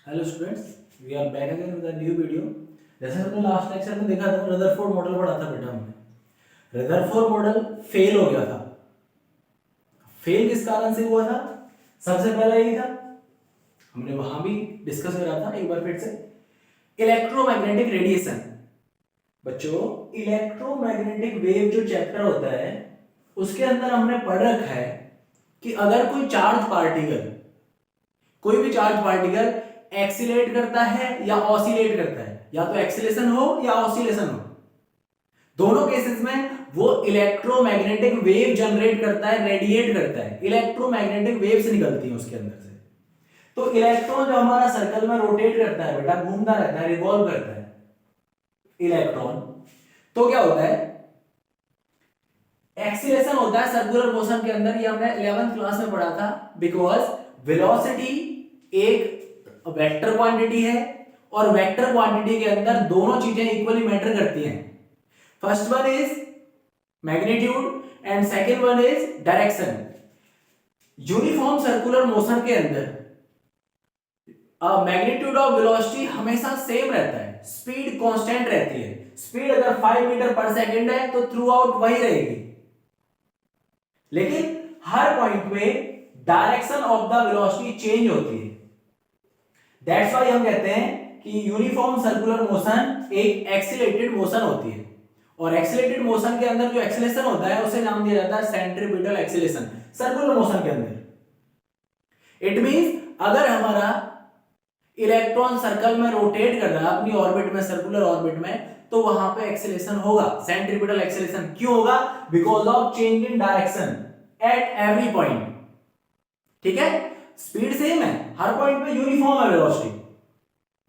Hello students, we are back again with a new video. जैसे हमने last lecture में देखा था, रदरफोर्ड मॉडल पढ़ा था बेटा हमने। रदरफोर्ड मॉडल फेल हो गया था। फेल किस कारण से हुआ था? सबसे पहला यही था, हमने वहां भी डिस्कस करा था एक बार फिर से, इलेक्ट्रोमैग्नेटिक रेडिएशन। बच्चों, इलेक्ट्रोमैग्नेटिक वेव जो चैप्टर होता है उसके अंदर हमने पढ़ रखा है कि अगर कोई भी चार्ज पार्टिकल एक्सीलेट करता है या ऑसिलेट करता है, या तो एक्सीलेशन हो या ऑसिलेशन हो, दोनों केसेस में वो इलेक्ट्रोमैग्नेटिक वेव जनरेट करता है, रेडिएट करता है। इलेक्ट्रोमैग्नेटिक वेव्स निकलती हैं उसके अंदर से। तो इलेक्ट्रॉन जो हमारा सर्कल में रोटेट करता है बेटा, घूमता रहता है, रिवॉल्व करता है इलेक्ट्रॉन, तो क्या होता है? एक्सीलेशन होता है सर्कुलर मोशन के अंदर। ये हमने 11th क्लास में पढ़ा था। बिकॉज वेलोसिटी एक वेक्टर क्वांटिटी है और वेक्टर क्वांटिटी के अंदर दोनों चीजें इक्वली मैटर करती हैं। First one is magnitude and second one is direction. Uniform circular motion के अंदर मैग्नीट्यूड ऑफ वेलोसिटी हमेशा सेम रहता है, स्पीड कांस्टेंट रहती है। स्पीड अगर 5 मीटर पर सेकंड है तो थ्रू आउट वही रहेगी, लेकिन हर पॉइंट पे direction of the velocity change होती है। दैट्स व्हाई हम कहते हैं कि यूनिफॉर्म सर्कुलर मोशन एक एक्सीलरेटेड मोशन होती है। और एक्सीलरेटेड मोशन के अंदर जो एक्सीलरेशन होता है उसे नाम दिया जाता है सेंट्रीपिटल एक्सीलरेशन सर्कुलर मोशन के अंदर। इट मींस अगर हमारा इलेक्ट्रॉन सर्कल में रोटेट कर रहा है अपनी ऑर्बिट में, सर्कुलर ऑर्बिट में, तो वहां पे एक्सीलरेशन होगा, सेंट्रीपिटल एक्सीलरेशन। क्यों होगा? Because of change in direction at every point. ठीक है, स्पीड सेम है, हर पॉइंट पे यूनिफॉर्म है velocity,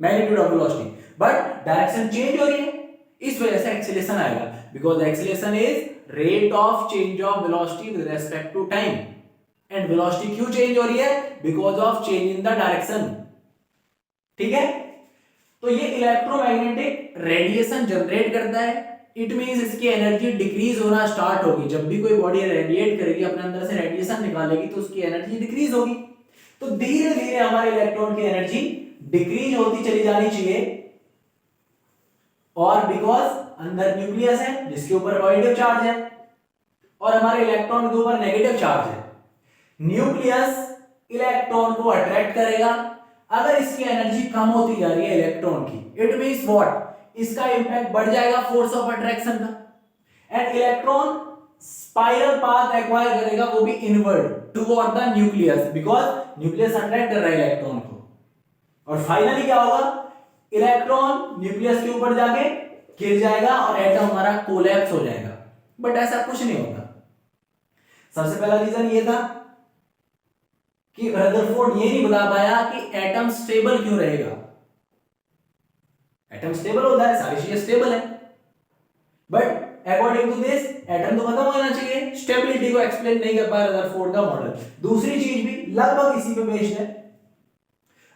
magnitude of velocity, but direction change हो रही है, इस वजह से एक्सीलरेशन आएगा। Because acceleration is rate of change of velocity with respect to time. And velocity क्यों चेंज हो रही है? Because of change in the direction. ठीक है, तो ये इलेक्ट्रोमैग्नेटिक रेडिएशन जनरेट करता है। इट मींस इसकी एनर्जी डिक्रीज होना स्टार्ट होगी। जब भी कोई बॉडी रेडिएट करेगी, अपने अंदर से रेडिएशन निकालेगी, तो उसकी एनर्जी डिक्रीज होगी। तो धीरे धीरे हमारे इलेक्ट्रॉन की एनर्जी डिक्रीज होती चली जानी चाहिए। और बिकॉज अंदर न्यूक्लियस है जिसके ऊपर पॉजिटिव चार्ज है और हमारे इलेक्ट्रॉन के ऊपर नेगेटिव चार्ज है, न्यूक्लियस इलेक्ट्रॉन को अट्रैक्ट करेगा। अगर इसकी एनर्जी कम होती जा रही है इलेक्ट्रॉन की, इट मींस व्हाट? इसका इंपैक्ट बढ़ जाएगा फोर्स ऑफ अट्रैक्शन का, and electron spiral path acquire करेगा, वो भी inward toward the nucleus, because nucleus attract कर रहा है इलेक्ट्रॉन को। और फाइनली क्या होगा? इलेक्ट्रॉन न्यूक्लियस के ऊपर जाके गिर जाएगा और एटम हमारा कोलैप्स हो जाएगा। बट ऐसा कुछ नहीं होता। सबसे पहला रीजन ये था कि रदरफोर्ड ये नहीं बता पाया कि एटम स्टेबल क्यों रहेगा। एटम स्टेबल होता है, सारी चीजें स्टेबल है, but according to this atom तो खत्म होना चाहिए। स्टेबिलिटी को एक्सप्लेन नहीं कर पाया रदरफोर्ड का मॉडल। दूसरी चीज भी लगभग इसी पे बेस्ड है।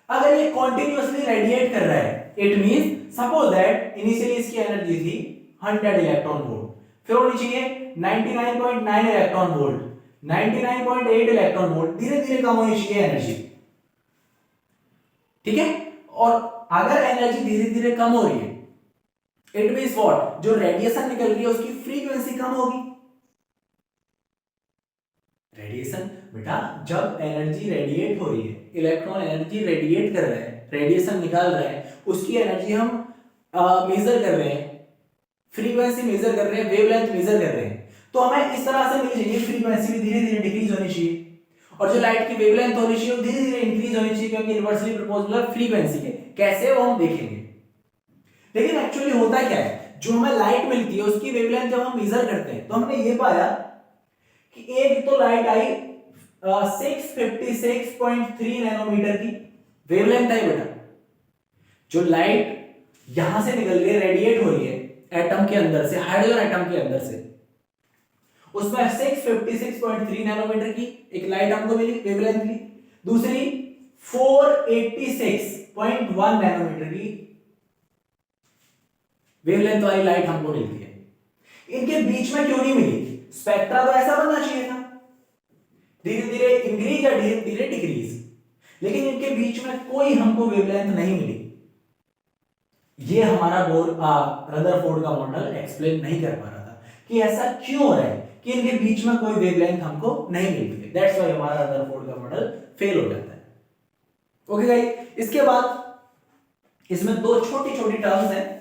अगर ये कॉन्टिन्यूअसली रेडिएट कर रहा है, it means suppose that initially इसकी एनर्जी थी 100 इलेक्ट्रॉन वोल्ट, फिर होनी चाहिए 99.9 इलेक्ट्रॉन वोल्ट, 99.8 इलेक्ट्रॉन वोल्ट, धीरे धीरे कम होनी चाहिए एनर्जी। ठीक है, और अगर एनर्जी धीरे धीरे कम हो रही है, इट मींस व्हाट? जो रेडिएशन निकल रही है उसकी फ्रीक्वेंसी कम होगी। रेडिएशन बेटा, जब एनर्जी रेडिएट हो रही है, इलेक्ट्रॉन एनर्जी रेडिएट कर रहा है, रेडिएशन निकाल रहा है, उसकी एनर्जी हम मेजर कर रहे हैं, फ्रीक्वेंसी मेजर कर रहे हैं, वेवलेंथ मेजर कर रहे हैं। तो हमें इस तरह से मिलनी चाहिए, फ्रीक्वेंसी भी धीरे धीरे डिक्रीज होनी चाहिए, और जो लाइट की वेवलेंथ होनी चाहिए वो धीरे धीरे इंक्रीज होनी चाहिए, क्योंकि इनवर्सली प्रोपोर्शनल फ्रीक्वेंसी के। कैसे, वो हम देखेंगे। लेकिन एक्चुअली होता क्या है, जो हमें लाइट मिलती है उसकी वेवलेंथ जब हम मेजर करते हैं तो हमने ये पाया कि एक तो लाइट आई 656.3 नैनोमीटर की वेवलेंथ आई बेटा। जो लाइट यहां से निकल रही है, रेडिएट हो रही है एटम के अंदर से, हाइड्रोजन एटम के अंदर से, उसमें 656.3 नैनोमीटर की एक लाइट हमको मिली वेवलेंथ की। दूसरी 486.1 नैनोमीटर की वेवलेंथ वाली लाइट हमको मिलती है। इनके बीच में क्यों नहीं मिली? स्पेक्ट्रा तो ऐसा बनना चाहिए था, धीरे धीरे इंक्रीज या धीरे धीरे डिक्रीज। लेकिन इनके बीच में कोई हमको वेवलेंथ नहीं मिली। ये हमारा रदरफोर्ड का मॉडल एक्सप्लेन नहीं कर पा रहा था कि ऐसा क्यों हो रहा है कि इनके बीच में कोई वेवलेंथ हमको नहीं मिलती है। दैट्स व्हाई हमारा रदरफोर्ड का मॉडल फेल हो जाता है। ओके गाइस, इसके बाद इसमें दो छोटी छोटी टर्म्स हैं।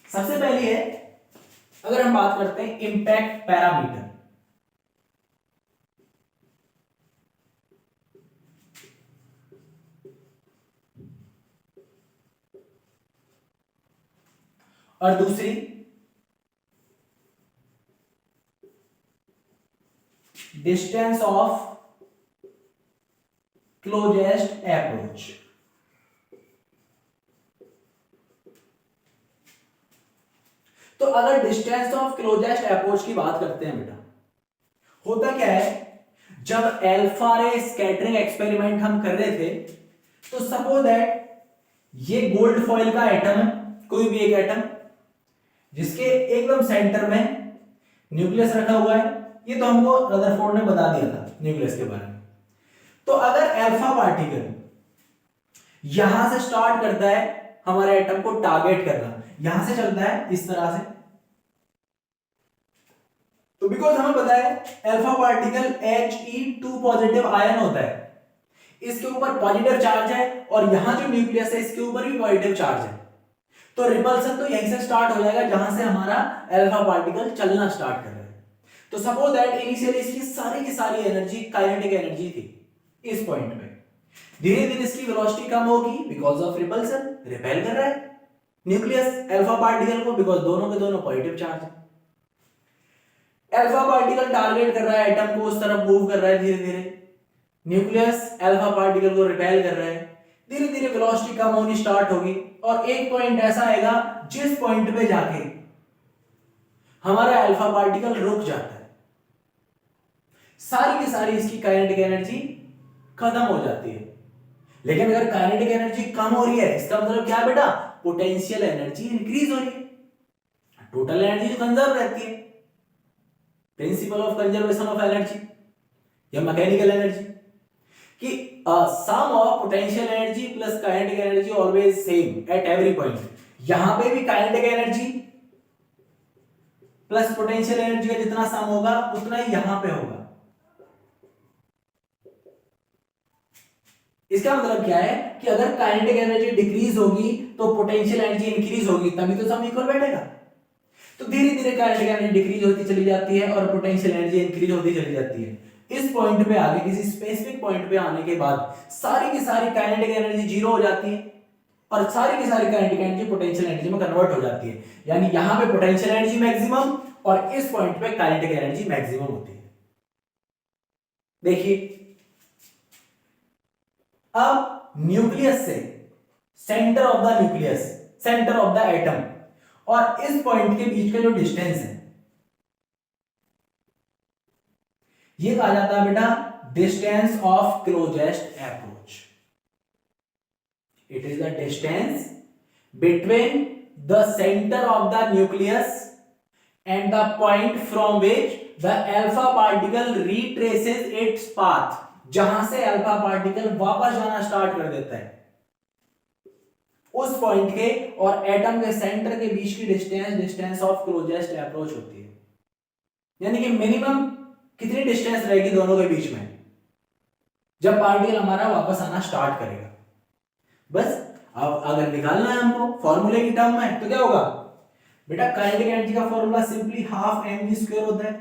सबसे पहली है, अगर हम बात करते हैं इंपैक्ट पैरामीटर, और दूसरी डिस्टेंस ऑफ क्लोजेस्ट अप्रोच। तो अगर डिस्टेंस ऑफ क्लोजेस्ट अप्रोच की बात करते हैं बेटा, होता क्या है, जब अल्फा रे स्कैटरिंग एक्सपेरिमेंट हम कर रहे थे, तो सपोज दैट ये गोल्ड फॉइल का एटम है, कोई भी एक एटम जिसके एकदम सेंटर में न्यूक्लियस रखा हुआ है। ये तो हमको रदरफोर्ड ने बता दिया था न्यूक्लियस के बारे में। तो अगर अल्फा पार्टिकल यहां से स्टार्ट करता है हमारे एटम को टारगेट करना, यहां से चलता है इस तरह से, तो बिकॉज हमें पता है alpha particle He2 positive ion होता है, इसके ऊपर पॉजिटिव चार्ज है, और यहां जो न्यूक्लियस है इसके ऊपर भी पॉजिटिव चार्ज है। तो रिपल्सन तो यहीं से स्टार्ट हो जाएगा जहां से हमारा अल्फा पार्टिकल चलना स्टार्ट कर रहा है। तो सपोज दैट इनिशियली इसकी सारी की सारी एनर्जी काइनेटिक एनर्जी थी इस पॉइंट पे, धीरे धीरे इसकी वेलोसिटी कम होगी बिकॉज ऑफ रिपल्सन, रिपेल कर रहा है न्यूक्लियस अल्फा पार्टिकल को, बिकॉज दोनों के दोनों पॉजिटिव चार्ज है। अल्फा पार्टिकल टारगेट कर रहा है एटम को, उस तरफ मूव कर रहा है धीरे धीरे, न्यूक्लियस अल्फा पार्टिकल को रिपेल कर रहा है, धीरे धीरे वेलोसिटी कम होनी स्टार्ट होगी, और एक पॉइंट ऐसा आएगा जिस पॉइंट पे जाके हमारा अल्फा पार्टिकल रुक जाता है, सारी की सारी इसकी काइनेटिक एनर्जी खत्म हो जाती है। लेकिन अगर काइनेटिक एनर्जी कम हो रही है, इसका मतलब क्या है बेटा, पोटेंशियल एनर्जी इंक्रीज हो रही है, टोटल एनर्जी जो कंजर्व रहती है, principle of conservation of energy या मैकेनिकल एनर्जी, कि sum of potential energy plus kinetic energy always same at every point. यहां पे भी kinetic energy plus potential energy का जितना सम होगा उतना ही यहां पे होगा। इसका मतलब क्या है कि अगर काइनेटिक एनर्जी डिक्रीज होगी तो पोटेंशियल एनर्जी इंक्रीज होगी, तभी तो सम इक्वल बैठेगा। तो धीरे धीरे काइनेटिक एनर्जी डिक्रीज होती चली जाती है और पोटेंशियल एनर्जी इंक्रीज होती चली जाती है। इस पॉइंट पे आगे, किसी स्पेसिफिक पॉइंट पे आने के बाद सारी की सारी काइनेटिक एनर्जी जीरो हो जाती है और सारी की सारी काइनेटिक एनर्जी पोटेंशियल एनर्जी में कन्वर्ट हो जाती है। यानी यहां पे पोटेंशियल एनर्जी मैक्सिमम और इस पॉइंट पे काइनेटिक एनर्जी मैक्सिमम होती है। देखिए, अब न्यूक्लियस से centre of the nucleus, centre of the atom और इस पॉइंट के बीच का जो डिस्टेंस है, ये कहा जाता है बेटा distance of closest approach. It is the distance between the centre of the nucleus and the point from which the alpha particle retraces its path, जहां से अल्फा पार्टिकल वापस जाना स्टार्ट कर देता है, उस पॉइंट के और एटम के सेंटर के बीच की distance distance of closest approach होती है। यानी कि मिनिमम कितनी डिस्टेंस रहेगी दोनों के बीच में जब पार्टिकल हमारा वापस आना स्टार्ट करेगा। बस अब अगर निकालना है हमको फॉर्मूले की टर्म में, तो क्या होगा बेटा, काइनेटिक एनर्जी का फॉर्मूला सिंपली हाफ mv² होता है।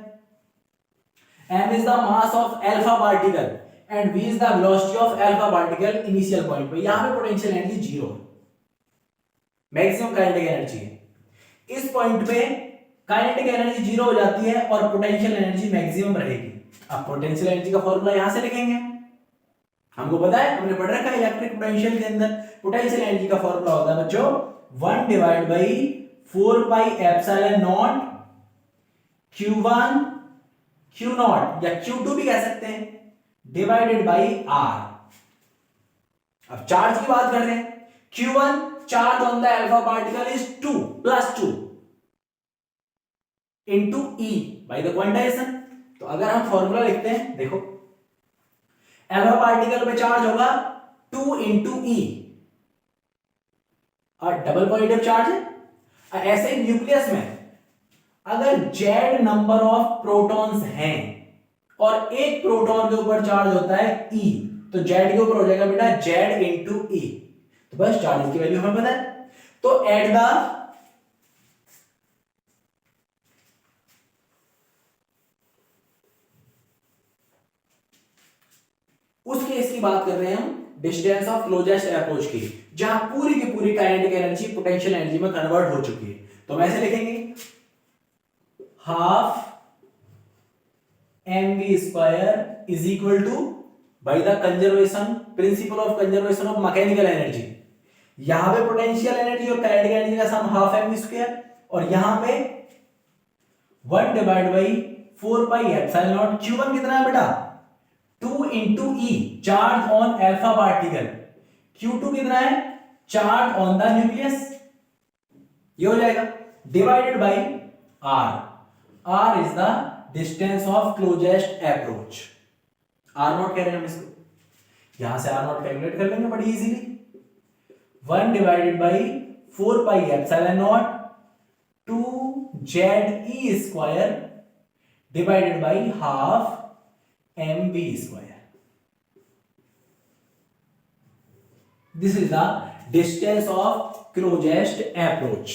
m is the mass of alpha particle and v is the velocity of alpha particle initial point पे। यहां पे पोटेंशियल एनर्जी जीरो है, मैक्सिमम काइनेटिक एनर्जी है। इस पॉइंट पे काइनेटिक एनर्जी जीरो हो जाती है और पोटेंशियल एनर्जी मैक्सिमम रहेगी। अब पोटेंशियल एनर्जी का फॉर्मूला यहां से लिखेंगे, हमको पता है, हमने पढ़ रखा है इलेक्ट्रिक पोटेंशियल के अंदर। पोटेंशियल एनर्जी का फॉर्मूला होता है बच्चों 1 divide by 4 pi epsilon naught Q1 Q0 या Q2 भी कह सकते हैं, डिवाइडेड बाई R। अब चार्ज की बात कर रहे हैं, Q1 charge on the alpha particle is 2 +2 into E by the quantization. तो अगर हम फॉर्मूला लिखते हैं, देखो अल्फा पार्टिकल पे चार्ज होगा 2 इंटू ई, और डबल पॉजिटिव चार्ज है। ऐसे ही न्यूक्लियस में अगर जेड नंबर ऑफ प्रोटॉन्स हैं और एक प्रोटॉन के ऊपर चार्ज होता है ई, तो जेड के ऊपर हो जाएगा बेटा जेड इंटू ई। तो बस चार्ज की वैल्यू हमें पता है। तो एट द उस केस की बात कर रहे हैं हम डिस्टेंस ऑफ क्लोजेस्ट अप्रोच की, जहां पूरी की पूरी काइनेटिक एनर्जी पोटेंशियल एनर्जी में कन्वर्ट हो चुकी है। तो हम ऐसे लिखेंगे half mv² is equal to by the conservation principle of conservation of mechanical energy. यहां पे पोटेंशियल एनर्जी और काइनेटिक एनर्जी का सम हाफ mv², और यहां पे 1 divide by 4 pi epsilon naught. Q1 कितना है बेटा 2 into e, charge on alpha particle. Q2 कितना है चार्ज ऑन द न्यूक्लियस, ये हो जाएगा divided by R. R is the distance of closest approach. R naught कह रहे हैं हम इसको, यहां से आर नॉट कैलकुलेट कर लेंगे बड़ी easily. 1 divided by 4 pi epsilon not 2 ZE² divided by half mv²। This is the distance of closest approach.